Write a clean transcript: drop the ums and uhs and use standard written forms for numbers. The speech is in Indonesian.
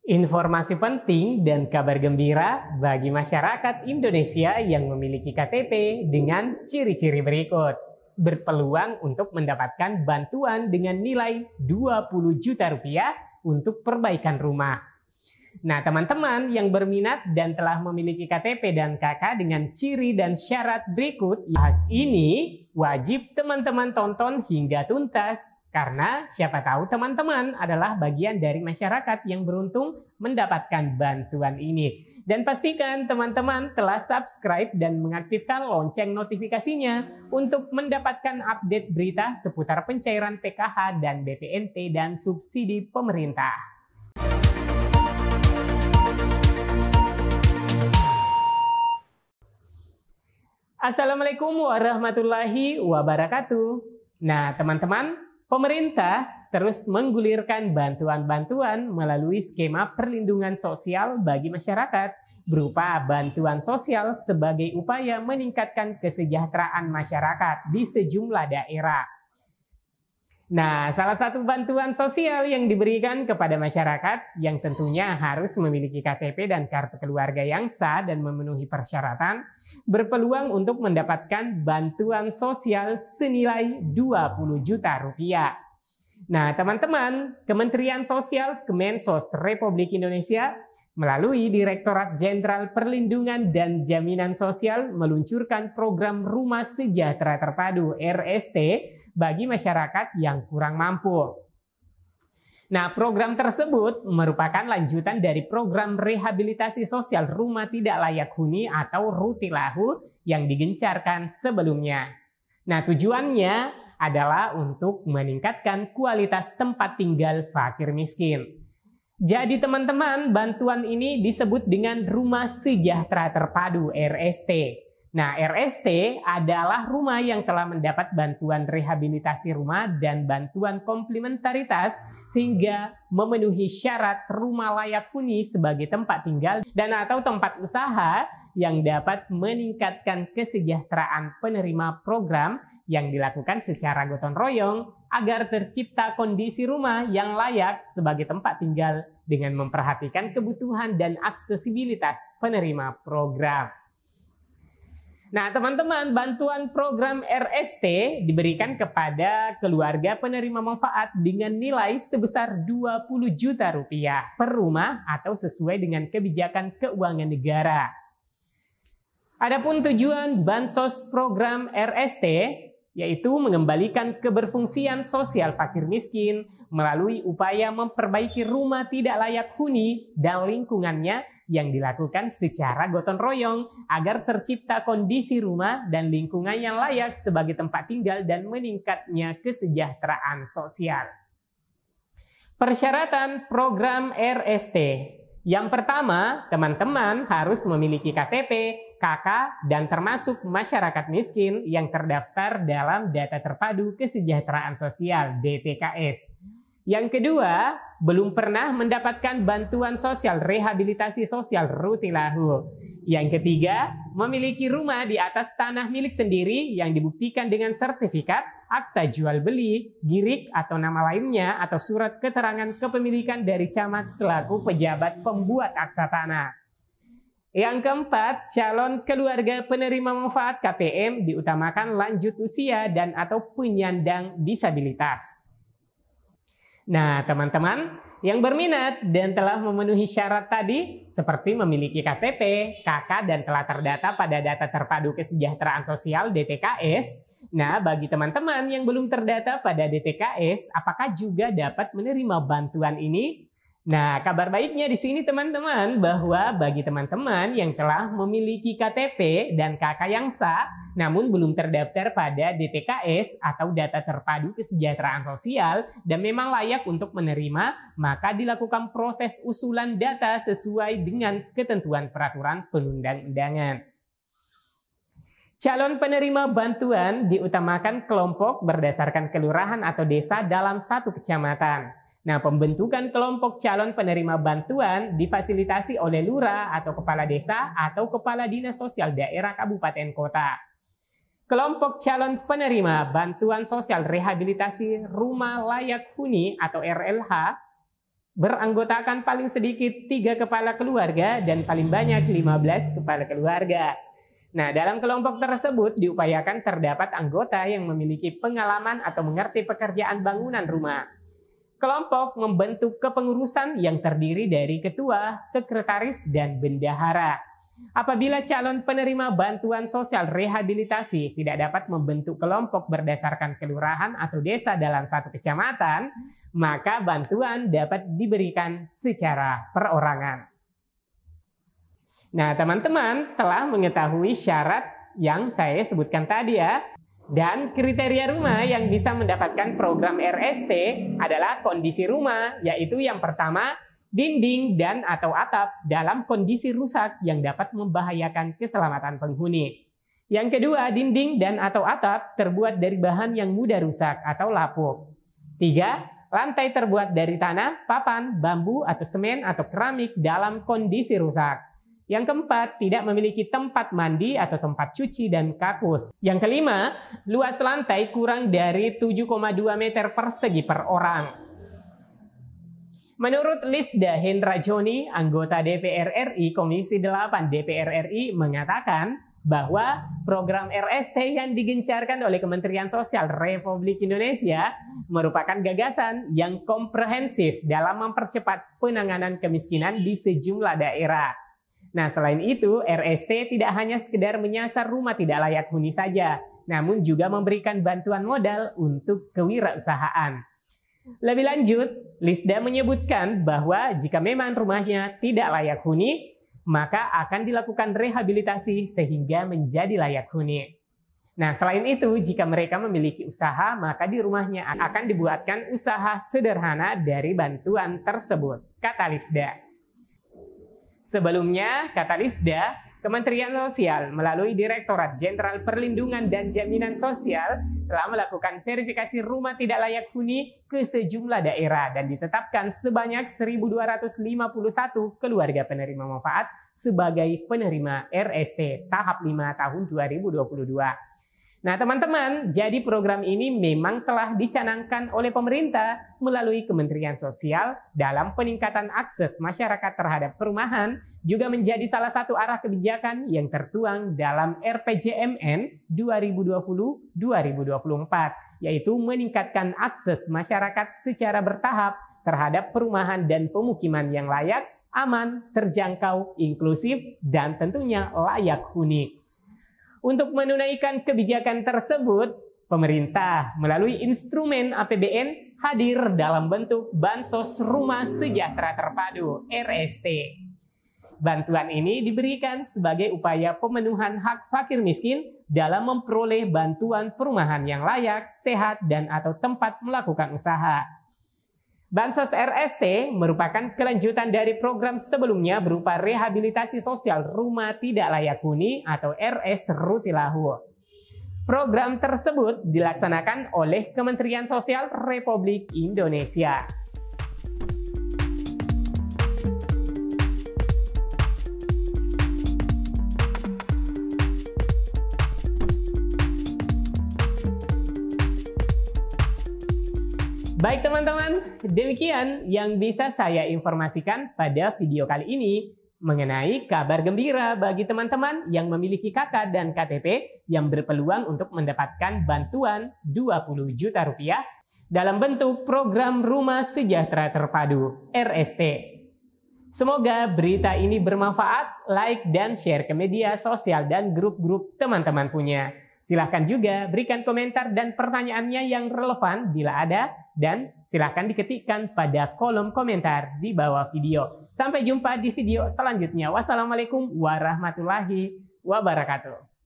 Informasi penting dan kabar gembira bagi masyarakat Indonesia yang memiliki KTP dengan ciri-ciri berikut. Berpeluang untuk mendapatkan bantuan dengan nilai 20 juta rupiah untuk perbaikan rumah. Nah, teman-teman yang berminat dan telah memiliki KTP dan KK dengan ciri dan syarat berikut, bahas ini wajib teman-teman tonton hingga tuntas. Karena siapa tahu teman-teman adalah bagian dari masyarakat yang beruntung mendapatkan bantuan ini. Dan pastikan teman-teman telah subscribe dan mengaktifkan lonceng notifikasinya untuk mendapatkan update berita seputar pencairan PKH dan BPNT dan subsidi pemerintah. Assalamualaikum warahmatullahi wabarakatuh. Nah, teman-teman, pemerintah terus menggulirkan bantuan-bantuan melalui skema perlindungan sosial bagi masyarakat berupa bantuan sosial sebagai upaya meningkatkan kesejahteraan masyarakat di sejumlah daerah. Nah, salah satu bantuan sosial yang diberikan kepada masyarakat yang tentunya harus memiliki KTP dan kartu keluarga yang sah dan memenuhi persyaratan berpeluang untuk mendapatkan bantuan sosial senilai 20 juta rupiah. Nah, teman-teman, Kementerian Sosial Kemensos Republik Indonesia melalui Direktorat Jenderal Perlindungan dan Jaminan Sosial meluncurkan program Rumah Sejahtera Terpadu (RST) bagi masyarakat yang kurang mampu. Nah, program tersebut merupakan lanjutan dari program rehabilitasi sosial rumah tidak layak huni atau Rutilahu yang digencarkan sebelumnya. Nah, tujuannya adalah untuk meningkatkan kualitas tempat tinggal fakir miskin. Jadi teman-teman, bantuan ini disebut dengan Rumah Sejahtera Terpadu (RST). Nah, RST adalah rumah yang telah mendapat bantuan rehabilitasi rumah dan bantuan komplementaritas sehingga memenuhi syarat rumah layak huni sebagai tempat tinggal dan atau tempat usaha yang dapat meningkatkan kesejahteraan penerima program yang dilakukan secara gotong royong agar tercipta kondisi rumah yang layak sebagai tempat tinggal dengan memperhatikan kebutuhan dan aksesibilitas penerima program. Nah, teman-teman, bantuan program RST diberikan kepada keluarga penerima manfaat dengan nilai sebesar 20 juta rupiah per rumah atau sesuai dengan kebijakan keuangan negara. Adapun tujuan bansos program RST yaitu mengembalikan keberfungsian sosial fakir miskin melalui upaya memperbaiki rumah tidak layak huni dan lingkungannya yang dilakukan secara gotong royong agar tercipta kondisi rumah dan lingkungan yang layak sebagai tempat tinggal dan meningkatnya kesejahteraan sosial. Persyaratan program RST. Yang pertama, teman-teman harus memiliki KTP, KK, dan termasuk masyarakat miskin yang terdaftar dalam Data Terpadu Kesejahteraan Sosial (DTKS). Yang kedua, belum pernah mendapatkan bantuan sosial rehabilitasi sosial Rutilahu. Yang ketiga, memiliki rumah di atas tanah milik sendiri yang dibuktikan dengan sertifikat, akta jual beli, girik atau nama lainnya atau surat keterangan kepemilikan dari camat selaku pejabat pembuat akta tanah. Yang keempat, calon keluarga penerima manfaat KPM diutamakan lanjut usia dan atau penyandang disabilitas. Nah, teman-teman yang berminat dan telah memenuhi syarat tadi seperti memiliki KTP, KK, dan telah terdata pada Data Terpadu Kesejahteraan Sosial (DTKS). Nah, bagi teman-teman yang belum terdata pada DTKS, apakah juga dapat menerima bantuan ini? Nah, kabar baiknya di sini teman-teman bahwa bagi teman-teman yang telah memiliki KTP dan KK yang sah namun belum terdaftar pada DTKS atau Data Terpadu Kesejahteraan Sosial dan memang layak untuk menerima, maka dilakukan proses usulan data sesuai dengan ketentuan peraturan perundang-undangan. Calon penerima bantuan diutamakan kelompok berdasarkan kelurahan atau desa dalam satu kecamatan. Nah, pembentukan kelompok calon penerima bantuan difasilitasi oleh lurah atau kepala desa atau kepala dinas sosial daerah kabupaten kota. Kelompok calon penerima bantuan sosial rehabilitasi rumah layak huni atau RLH beranggotakan paling sedikit 3 kepala keluarga dan paling banyak 15 kepala keluarga. Nah, dalam kelompok tersebut diupayakan terdapat anggota yang memiliki pengalaman atau mengerti pekerjaan bangunan rumah. Kelompok membentuk kepengurusan yang terdiri dari ketua, sekretaris, dan bendahara. Apabila calon penerima bantuan sosial rehabilitasi tidak dapat membentuk kelompok berdasarkan kelurahan atau desa dalam satu kecamatan, maka bantuan dapat diberikan secara perorangan. Nah, teman-teman telah mengetahui syarat yang saya sebutkan tadi ya. Dan kriteria rumah yang bisa mendapatkan program RST adalah kondisi rumah, yaitu yang pertama, dinding dan atau atap dalam kondisi rusak yang dapat membahayakan keselamatan penghuni. Yang kedua, dinding dan atau atap terbuat dari bahan yang mudah rusak atau lapuk. 3, lantai terbuat dari tanah, papan, bambu, atau semen atau keramik dalam kondisi rusak. Yang keempat, tidak memiliki tempat mandi atau tempat cuci dan kakus. Yang kelima, luas lantai kurang dari 7,2 meter persegi per orang. Menurut Lisda Hendra Joni, anggota DPR RI Komisi 8 DPR RI mengatakan bahwa program RST yang digencarkan oleh Kementerian Sosial Republik Indonesia merupakan gagasan yang komprehensif dalam mempercepat penanganan kemiskinan di sejumlah daerah. Nah, selain itu, RST tidak hanya sekedar menyasar rumah tidak layak huni saja, namun juga memberikan bantuan modal untuk kewirausahaan. Lebih lanjut, Lisda menyebutkan bahwa jika memang rumahnya tidak layak huni, maka akan dilakukan rehabilitasi sehingga menjadi layak huni. Nah, selain itu, jika mereka memiliki usaha, maka di rumahnya akan dibuatkan usaha sederhana dari bantuan tersebut, kata Lisda. Sebelumnya, kata Lisda, Kementerian Sosial melalui Direktorat Jenderal Perlindungan dan Jaminan Sosial telah melakukan verifikasi rumah tidak layak huni ke sejumlah daerah dan ditetapkan sebanyak 1.251 keluarga penerima manfaat sebagai penerima RST tahap 5 tahun 2022. Nah, teman-teman, jadi program ini memang telah dicanangkan oleh pemerintah melalui Kementerian Sosial dalam peningkatan akses masyarakat terhadap perumahan, juga menjadi salah satu arah kebijakan yang tertuang dalam RPJMN 2020-2024, yaitu meningkatkan akses masyarakat secara bertahap terhadap perumahan dan pemukiman yang layak, aman, terjangkau, inklusif, dan tentunya layak huni. Untuk menunaikan kebijakan tersebut, pemerintah melalui instrumen APBN hadir dalam bentuk Bansos Rumah Sejahtera Terpadu (RST). Bantuan ini diberikan sebagai upaya pemenuhan hak fakir miskin dalam memperoleh bantuan perumahan yang layak, sehat, dan atau tempat melakukan usaha. Bansos RST merupakan kelanjutan dari program sebelumnya berupa rehabilitasi sosial rumah tidak layak huni atau RS Rutilahu. Program tersebut dilaksanakan oleh Kementerian Sosial Republik Indonesia. Baik teman-teman, demikian yang bisa saya informasikan pada video kali ini mengenai kabar gembira bagi teman-teman yang memiliki KK dan KTP yang berpeluang untuk mendapatkan bantuan 20 juta rupiah dalam bentuk program Rumah Sejahtera Terpadu (RST). Semoga berita ini bermanfaat, like dan share ke media sosial dan grup-grup teman-teman punya. Silahkan juga berikan komentar dan pertanyaannya yang relevan bila ada, dan silahkan diketikkan pada kolom komentar di bawah video. Sampai jumpa di video selanjutnya. Wassalamualaikum warahmatullahi wabarakatuh.